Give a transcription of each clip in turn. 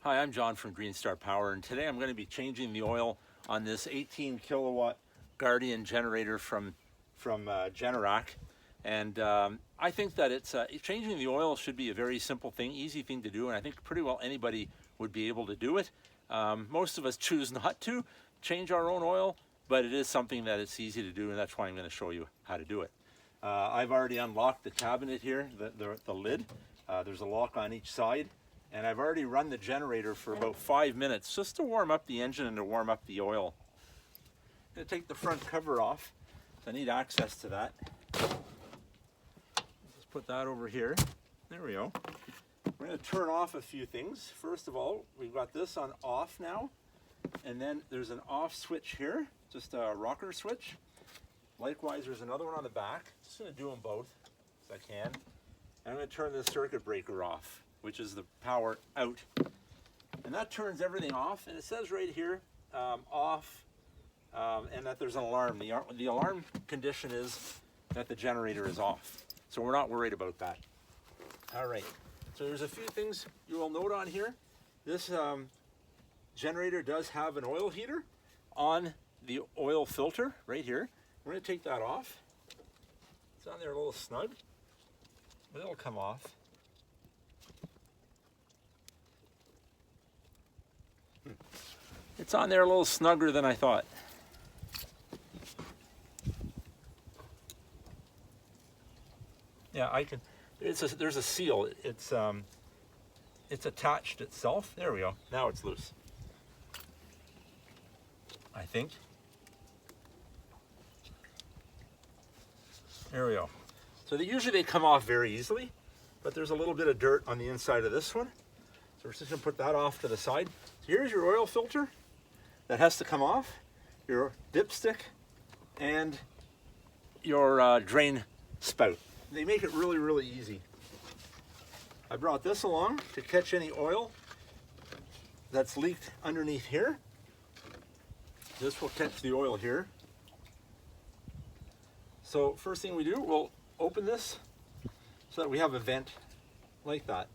Hi, I'm John from Reinstall Power, and today I'm going to be changing the oil on this 18 kilowatt Guardian generator from Generac. And I think that changing the oil should be a very simple thing, easy thing to do, and I think pretty well anybody would be able to do it. Most of us choose not to change our own oil, but it is something that it's easy to do, and that's why I'm going to show you how to do it. I've already unlocked the cabinet here, the lid. There's a lock on each side. And I've already run the generator for about 5 minutes just to warm up the engine and to warm up the oil. I'm going to take the front cover off, so I need access to that. Let's put that over here. There we go. We're going to turn off a few things. First of all, we've got this on off now, and then there's an off switch here, just a rocker switch. Likewise, there's another one on the back. Just going to do them both if I can. And I'm going to turn the circuit breaker off, which is the power out. And that turns everything off, and it says right here, off, and that there's an alarm. The alarm condition is that the generator is off. So we're not worried about that. All right, so there's a few things you will note on here. This generator does have an oil heater on the oil filter right here. We're gonna take that off. It's on there a little snug, but it'll come off. It's on there a little snugger than I thought. Yeah, I can. There's a seal. It's attached itself. There we go. Now it's loose. I think. There we go. So usually they come off very easily, but there's a little bit of dirt on the inside of this one. So we're just going to put that off to the side. So here's your oil filter that has to come off, your dipstick, and your drain spout. They make it really, really easy. I brought this along to catch any oil that's leaked underneath here. This will catch the oil here. So first thing we do, we'll open this so that we have a vent like that.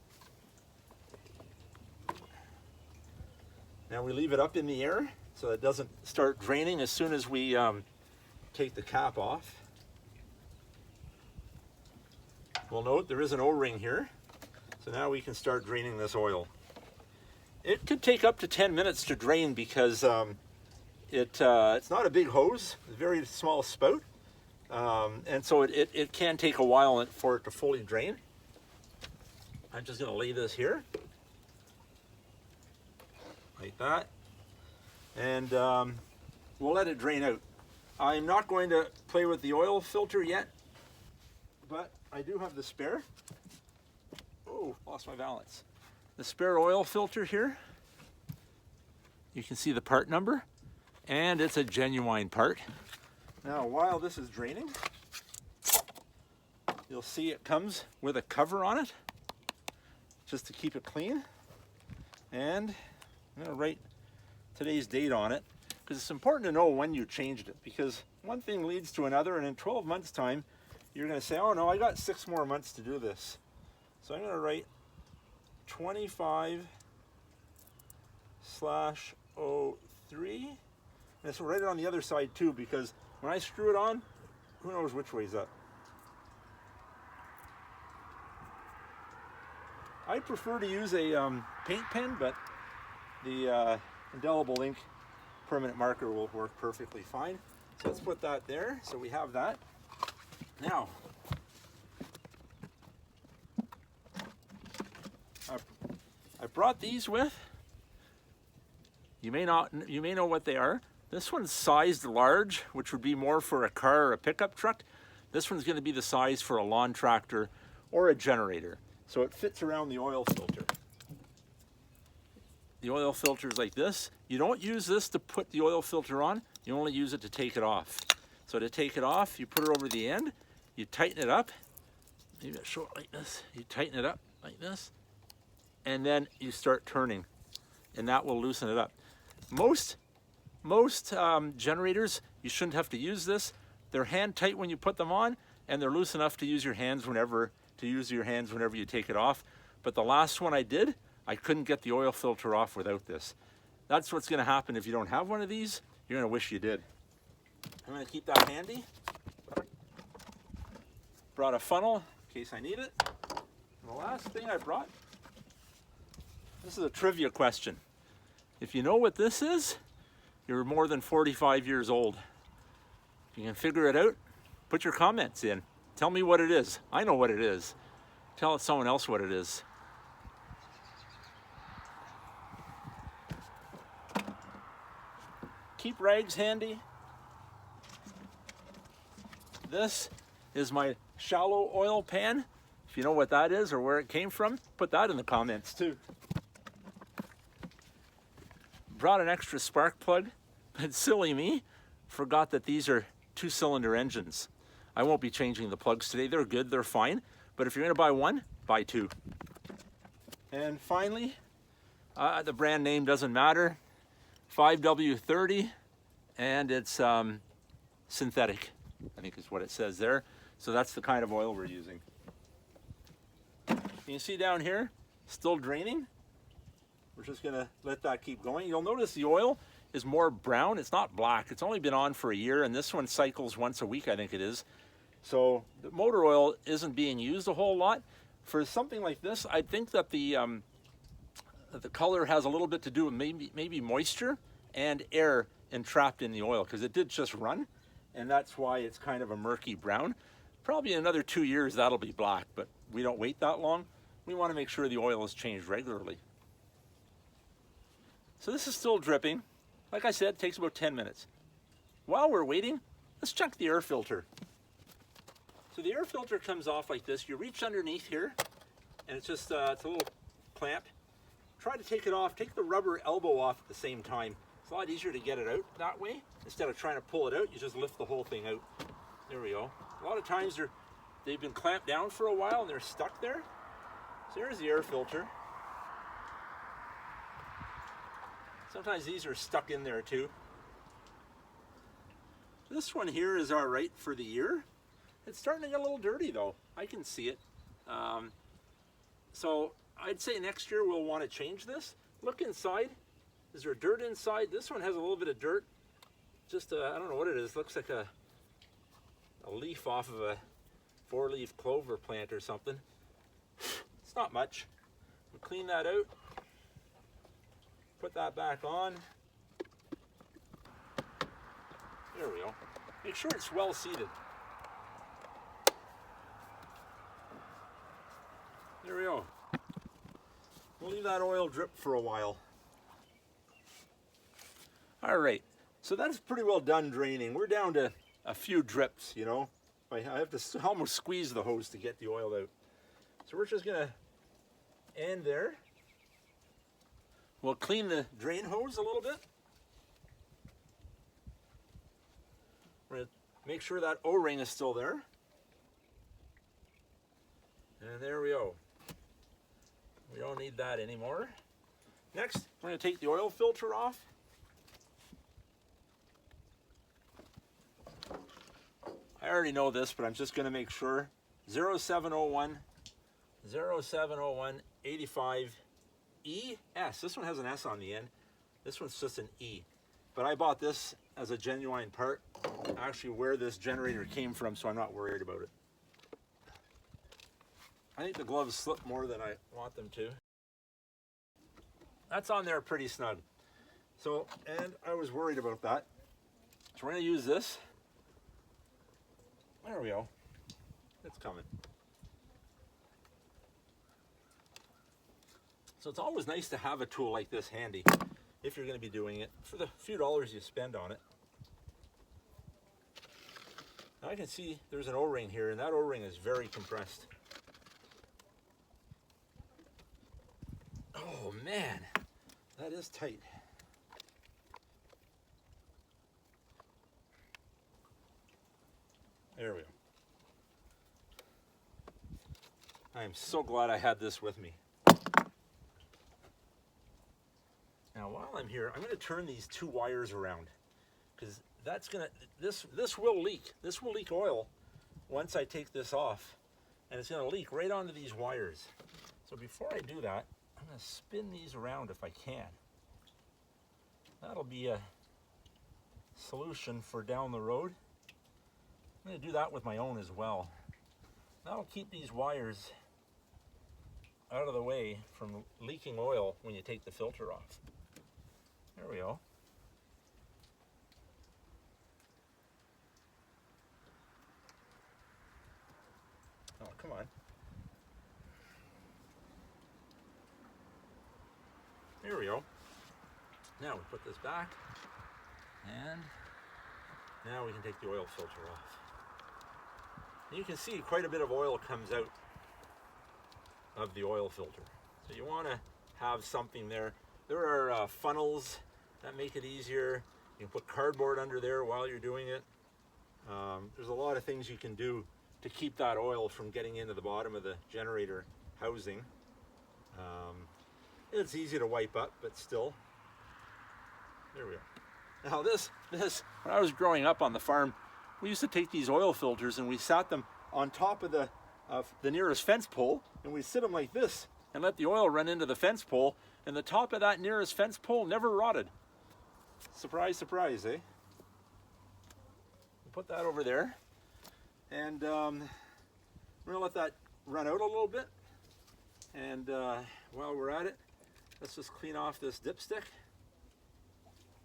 Now we leave it up in the air so it doesn't start draining as soon as we take the cap off. We'll note there is an O-ring here, so now we can start draining this oil. It could take up to 10 minutes to drain because it's not a big hose, it's a very small spout, and so it can take a while for it to fully drain. I'm just going to lay this here like that, and we'll let it drain out. I'm not going to play with the oil filter yet, but I do have the spare. Oh, lost my balance. The spare oil filter here. You can see the part number, and it's a genuine part. Now, while this is draining, you'll see it comes with a cover on it, just to keep it clean. And I'm going to write today's date on it, because it's important to know when you changed it, because one thing leads to another, and in 12 months time you're going to say, oh no, I got 6 more months to do this. So I'm going to write 25/03, and so write it on the other side too, because when I screw it on, who knows which way's up. I prefer to use a paint pen, but the indelible ink permanent marker will work perfectly fine. So let's put that there, so we have that. Now, I brought these with. You may know what they are. This one's sized large, which would be more for a car or a pickup truck. This one's going to be the size for a lawn tractor or a generator. So it fits around the oil filter. The oil filter is like this. You don't use this to put the oil filter on, you only use it to take it off. So to take it off, you put it over the end, you tighten it up, maybe I'll show it like this. You tighten it up like this, and then you start turning, and that will loosen it up. Most generators, you shouldn't have to use this. They're hand tight when you put them on, and they're loose enough to use your hands whenever you take it off. But the last one I I couldn't get the oil filter off without this. That's what's gonna happen if you don't have one of these. You're gonna wish you did. I'm gonna keep that handy. Brought a funnel in case I need it. And the last thing I brought, this is a trivia question. If you know what this is, you're more than 45 years old. If you can figure it out, put your comments in. Tell me what it is. I know what it is. Tell someone else what it is. Keep rags handy. This is my shallow oil pan. If you know what that is or where it came from, put that in the comments too. Brought an extra spark plug, but silly me, forgot that these are 2-cylinder engines. I won't be changing the plugs today. They're good, they're fine. But if you're gonna buy one, buy 2. And finally, the brand name doesn't matter. 5W30, and it's synthetic, I think is what it says there. So that's the kind of oil we're using. You can see down here, still draining. We're just gonna let that keep going. You'll notice the oil is more brown. It's not black. It's only been on for a year, and this one cycles once a week, I think it is. So the motor oil isn't being used a whole lot. For something like this, I think that the color has a little bit to do with maybe moisture and air entrapped in the oil, because it did just run, and that's why it's kind of a murky brown. Probably in another 2 years that'll be black, but we don't wait that long. We want to make sure the oil is changed regularly. So this is still dripping. Like I said, it takes about 10 minutes. While we're waiting, let's check the air filter. So the air filter comes off like this. You reach underneath here, and it's just it's a little clamp. Try to take it off. Take the rubber elbow off at the same time. It's a lot easier to get it out that way. Instead of trying to pull it out, you just lift the whole thing out. There we go. A lot of times they've been clamped down for a while and they're stuck there. So there's the air filter. Sometimes these are stuck in there too. This one here is all right for the year. It's starting to get a little dirty though. I can see it. So I'd say next year we'll want to change this. Look inside. Is there dirt inside? This one has a little bit of dirt. Just I don't know what it is. Looks like a leaf off of a 4-leaf clover plant or something. It's not much. We'll clean that out. Put that back on. There we go. Make sure it's well seated. There we go. We'll leave that oil drip for a while. All right, so that's pretty well done draining. We're down to a few drips, you know. I have to almost squeeze the hose to get the oil out. So we're just gonna end there. We'll clean the drain hose a little bit. We're gonna make sure that O-ring is still there. And there we go. We don't need that anymore. Next, we're gonna take the oil filter off. I already know this, but I'm just gonna make sure. 0701 85 ES. This one has an S on the end. This one's just an E. But I bought this as a genuine part, actually where this generator came from, so I'm not worried about it. I think the gloves slip more than I want them to. That's on there pretty snug. So, and I was worried about that. So we're gonna use this. There we go. It's coming. So it's always nice to have a tool like this handy if you're going to be doing it for the few dollars you spend on it. Now I can see there's an O-ring here, and that O-ring is very compressed. Oh man, that is tight. There we go. I am so glad I had this with me. Now while I'm here, I'm going to turn these 2 wires around, because that's going to, this will leak. This will leak oil once I take this off, and it's going to leak right onto these wires. So before I do that, I'm going to spin these around if I can. That'll be a solution for down the road. I'm going to do that with my own as well. That'll keep these wires out of the way from leaking oil when you take the filter off. There we go. Oh, come on. There we go. Now we put this back, and now we can take the oil filter off. You can see quite a bit of oil comes out of the oil filter. So you want to have something there. There are funnels that make it easier. You can put cardboard under there while you're doing it. There's a lot of things you can do to keep that oil from getting into the bottom of the generator housing. It's easy to wipe up, but still. There we go. Now this, when I was growing up on the farm, we used to take these oil filters and we sat them on top of the nearest fence pole, and we'd sit them like this and let the oil run into the fence pole, and the top of that nearest fence pole never rotted. Surprise, surprise, eh? Put that over there, and we're gonna let that run out a little bit, and while we're at it, let's just clean off this dipstick.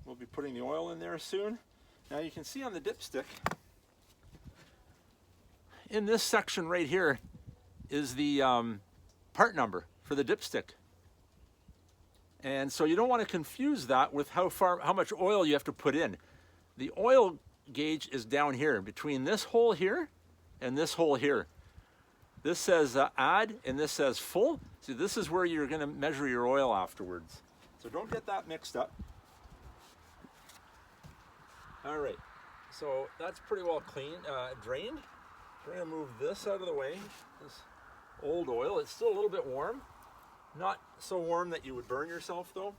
We'll be putting the oil in there soon. Now you can see on the dipstick, in this section right here is the part number for the dipstick. And so you don't want to confuse that with how much oil you have to put in. The oil gauge is down here between this hole here and this hole here. This says add and this says full. So this is where you're going to measure your oil afterwards. So don't get that mixed up. All right, so that's pretty well clean, drained. We're going to move this out of the way, this old oil. It's still a little bit warm. Not so warm that you would burn yourself though.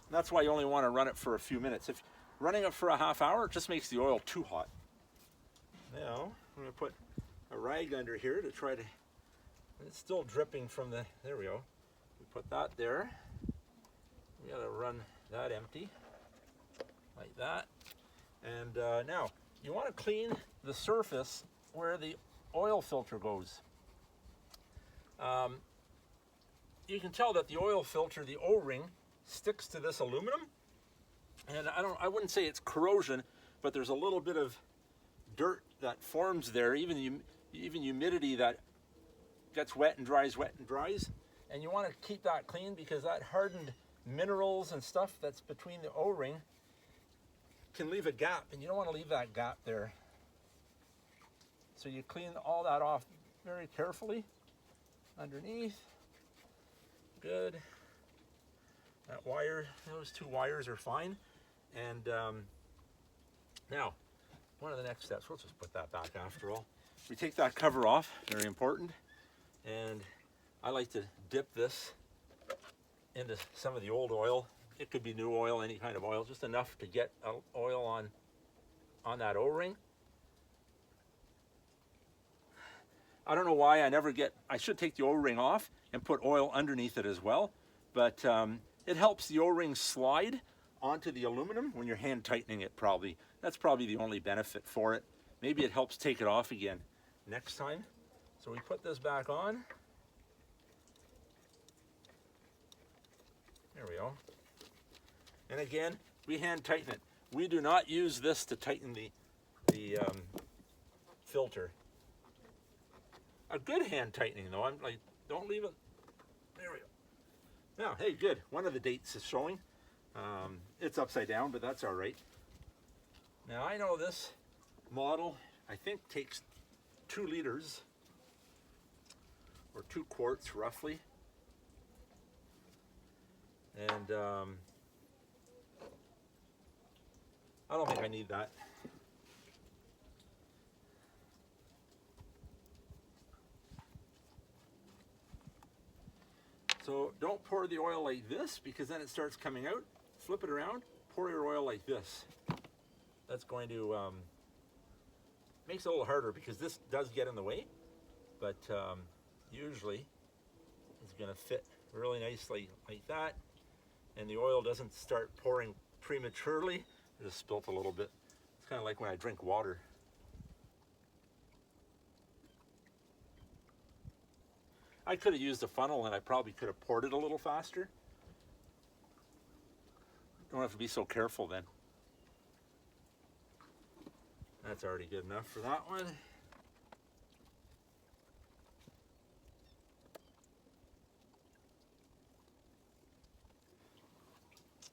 That's why you only want to run it for a few minutes. If running it for a half hour, it just makes the oil too hot. Now, I'm going to put a rag under here to try to, it's still dripping from the, there we go. We put that there. We got to run that empty, like that. And now, you want to clean the surface where the oil filter goes. You can tell that the oil filter, the O-ring, sticks to this aluminum. And I wouldn't say it's corrosion, but there's a little bit of dirt that forms there, even humidity that gets wet and dries, And you want to keep that clean because that hardened minerals and stuff that's between the O-ring can leave a gap, and you don't want to leave that gap there. So you clean all that off very carefully underneath. Good. That wire, those two wires are fine. And now, one of the next steps, we'll just put that back after all. We take that cover off, very important. And I like to dip this into some of the old oil. It could be new oil, any kind of oil, just enough to get oil on that O-ring. I don't know why I should take the O-ring off and put oil underneath it as well, but it helps the O-ring slide onto the aluminum when you're hand tightening it probably. That's probably the only benefit for it. Maybe it helps take it off again next time. So we put this back on. There we go. And again, we hand tighten it. We do not use this to tighten the filter. A good hand tightening though, I'm like, don't leave it. There we go. Now, hey, good. One of the dates is showing. It's upside down, but that's all right. Now I know this model, I think, takes 2 liters or 2 quarts roughly. And I don't think I need that. So don't pour the oil like this because then it starts coming out. Flip it around, pour your oil like this. That's going to, makes it a little harder because this does get in the way, but usually it's going to fit really nicely like that. And the oil doesn't start pouring prematurely. I just spilt a little bit. It's kind of like when I drink water. I could have used a funnel and I probably could have poured it a little faster. Don't have to be so careful then. That's already good enough for that one.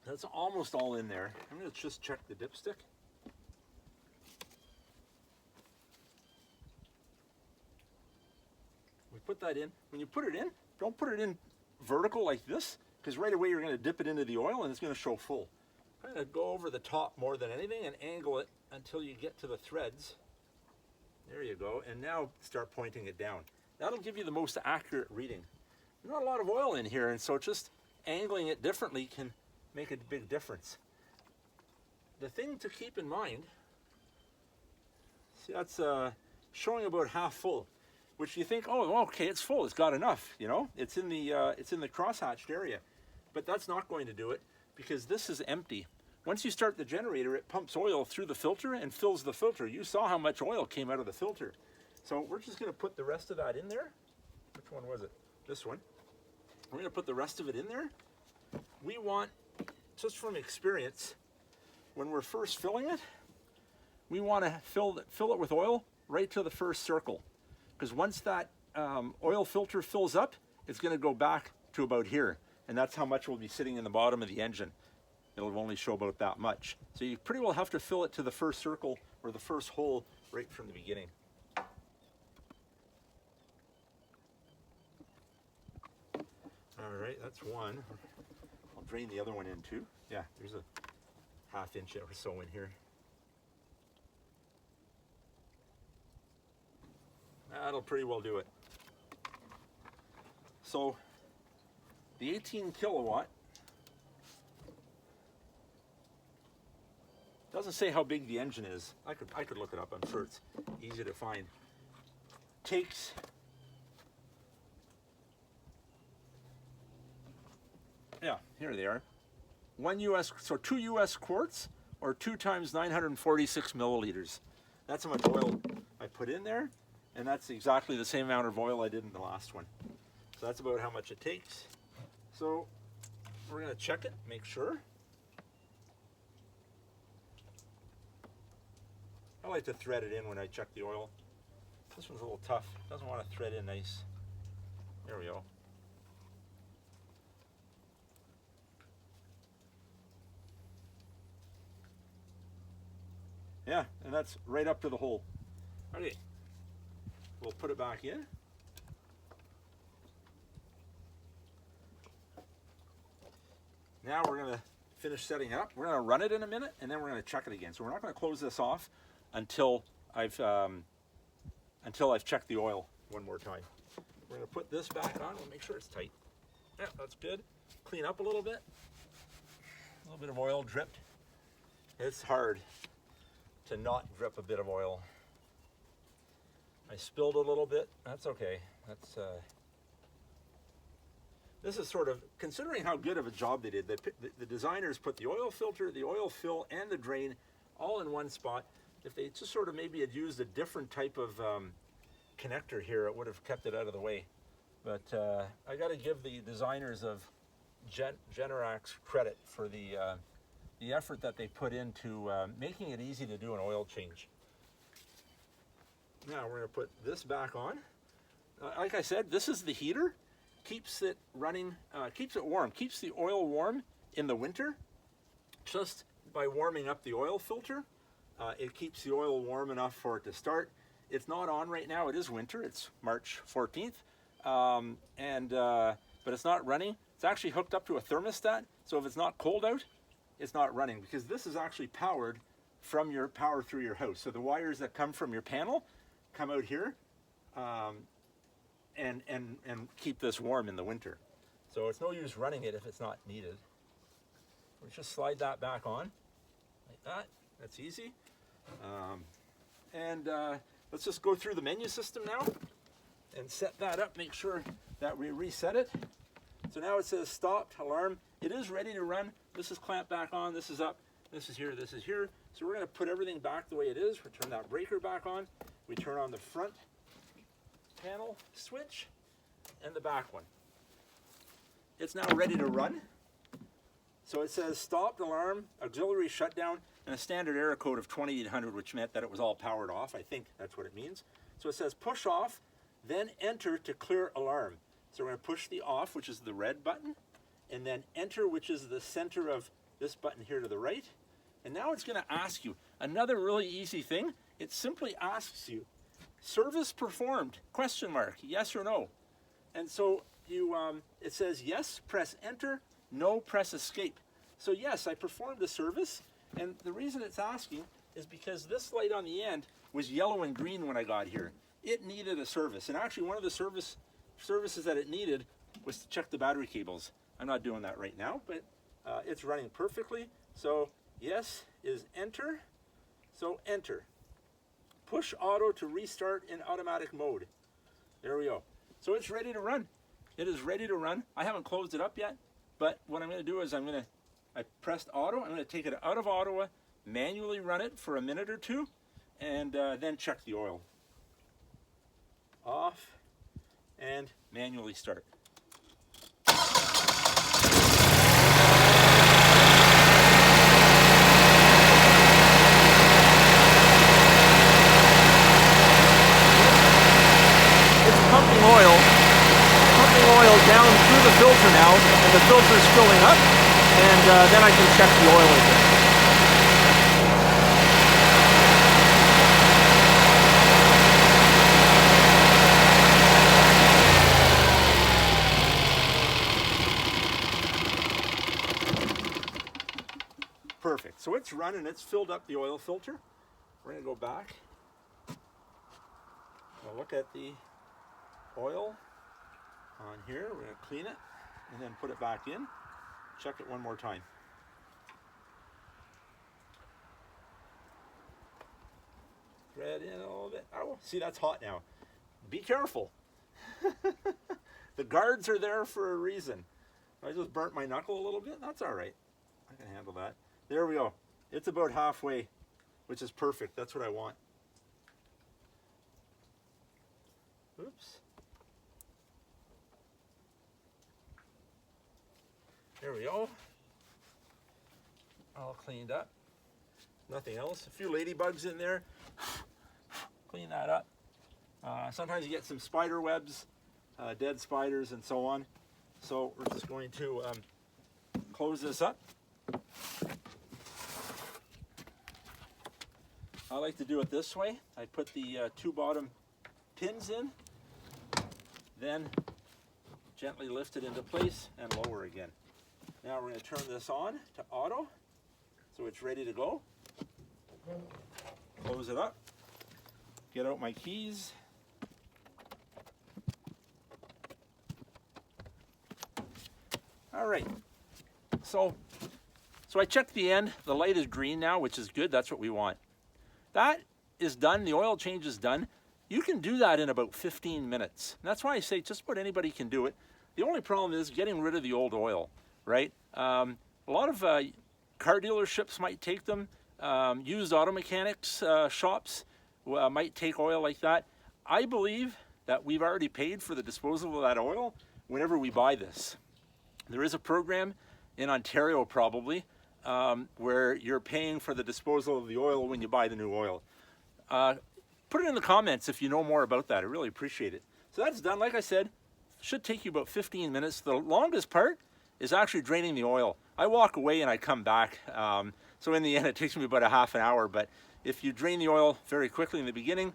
That's almost all in there. I'm going to just check the dipstick. We put that in. When you put it in, don't put it in vertical like this, because right away you're going to dip it into the oil and it's going to show full. Kind of go over the top more than anything and angle it until you get to the threads. There you go. And now start pointing it down. That'll give you the most accurate reading. There's not a lot of oil in here, and so just angling it differently can make a big difference. The thing to keep in mind, see, that's showing about half full, which you think, oh, okay, it's full, it's got enough, you know, it's in the crosshatched area, but that's not going to do it because this is empty. Once you start the generator, it pumps oil through the filter and fills the filter. You saw how much oil came out of the filter. So we're just going to put the rest of that in there. Which one was it? This one. We're going to put the rest of it in there. We want, just from experience, when we're first filling it, we want to fill it with oil right to the first circle. Because once that oil filter fills up, it's going to go back to about here. And that's how much will be sitting in the bottom of the engine. It'll only show about that much. So you pretty well have to fill it to the first circle or the first hole right from the beginning. All right, that's one. I'll drain the other one in too. Yeah, there's a ½ inch or so in here. That'll pretty well do it. So the 18 kilowatt doesn't say how big the engine is. I could look it up. I'm sure it's easy to find. Takes here they are. 2 US quarts or 2 times 946 milliliters. That's how much oil I put in there, and that's exactly the same amount of oil I did in the last one. So that's about how much it takes. So we're going to check it, make sure. I like to thread it in when I check the oil. This one's a little tough. Doesn't want to thread in nice. There we go. Yeah, and that's right up to the hole. Okay, we'll put it back in. Now we're going to finish setting it up. We're going to run it in a minute, and then we're going to check it again. So we're not going to close this off until I've checked the oil one more time. We're going to put this back on. We'll make sure it's tight. Yeah, that's good. Clean up a little bit. A little bit of oil dripped. It's hard to not drip a bit of oil. I spilled a little bit. That's okay. That's this is sort of, considering how good of a job they did, the designers put the oil filter, the oil fill, and the drain all in one spot. If they just sort of maybe had used a different type of connector here, it would have kept it out of the way. But I got to give the designers of Generac's credit for the effort that they put into making it easy to do an oil change. Now we're going to put this back on. Like I said, this is the heater. Keeps it running, keeps it warm, keeps the oil warm in the winter. Just by warming up the oil filter, it keeps the oil warm enough for it to start. It's not on right now. It is winter. It's March 14th, but it's not running. It's actually hooked up to a thermostat, so if it's not cold out, it's not running, because this is actually powered from your power through your house. So the wires that come from your panel come out here and keep this warm in the winter. So it's no use running it if it's not needed. We'll just slide that back on like that. That's easy. Let's just go through the menu system now and set that up. Make sure that we reset it. So now it says stopped, alarm. It is ready to run. This is clamped back on, this is up, this is here, this is here. So we're going to put everything back the way it is. We turn that breaker back on. We turn on the front panel switch and the back one. It's now ready to run. So it says stopped, alarm, auxiliary shutdown, and a standard error code of 2800, which meant that it was all powered off. I think that's what it means. So it says push off, then enter to clear alarm. So we're going to push the off, which is the red button, and then enter, which is the center of this button here to the right. And now it's going to ask you another really easy thing. It simply asks you, service performed, question mark, yes or no. And so you, it says yes, press enter, no, press escape. So yes, I performed a service, and the reason it's asking is because this light on the end was yellow and green when I got here. It needed a service, and actually one of the services that it needed was to check the battery cables. I'm not doing that right now, but it's running perfectly. So yes is enter, so enter. Push auto to restart in automatic mode. There we go. So it's ready to run. It is ready to run. I haven't closed it up yet, but what I'm going to do is I pressed auto. I'm going to take it out of auto, manually run it for a minute or two, and then check the oil. Off and manually start. Pumping oil down through the filter now, and the filter is filling up, and then I can check the oil again. Perfect. So it's running, it's filled up the oil filter. We're going to go back. We'll look at the oil on here. We're going to clean it and then put it back in. Check it one more time. Thread in a little bit. Oh, see, that's hot now. Be careful. The guards are there for a reason. I just burnt my knuckle a little bit. That's all right. I can handle that. There we go. It's about halfway, which is perfect. That's what I want. Oops. There we go. All cleaned up. Nothing else. A few ladybugs in there. Clean that up. Sometimes you get some spider webs, dead spiders and so on. So we're just going to close this up. I like to do it this way. I put the two bottom pins in, then gently lift it into place and lower again. Now we're going to turn this on to auto, so it's ready to go. Close it up, get out my keys. All right, so I checked the end. The light is green now, which is good. That's what we want. That is done. The oil change is done. You can do that in about 15 minutes. And that's why I say just about anybody can do it. The only problem is getting rid of the old oil, right? A lot of car dealerships might take them. Used auto mechanics shops might take oil like that. I believe that we've already paid for the disposal of that oil whenever we buy this. There is a program in Ontario probably where you're paying for the disposal of the oil when you buy the new oil. Put it in the comments if you know more about that. I really appreciate it. So that's done. Like I said, should take you about 15 minutes. The longest part is actually draining the oil. I walk away and I come back. So in the end, it takes me about a half an hour. But if you drain the oil very quickly in the beginning,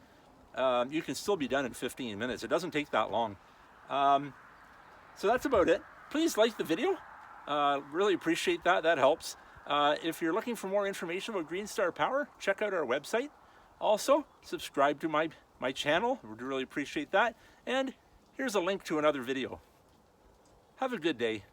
you can still be done in 15 minutes. It doesn't take that long. So that's about it. Please like the video. Really appreciate that. That helps. If you're looking for more information about Green Star Power, check out our website. Also, subscribe to my channel. We'd really appreciate that. And here's a link to another video. Have a good day.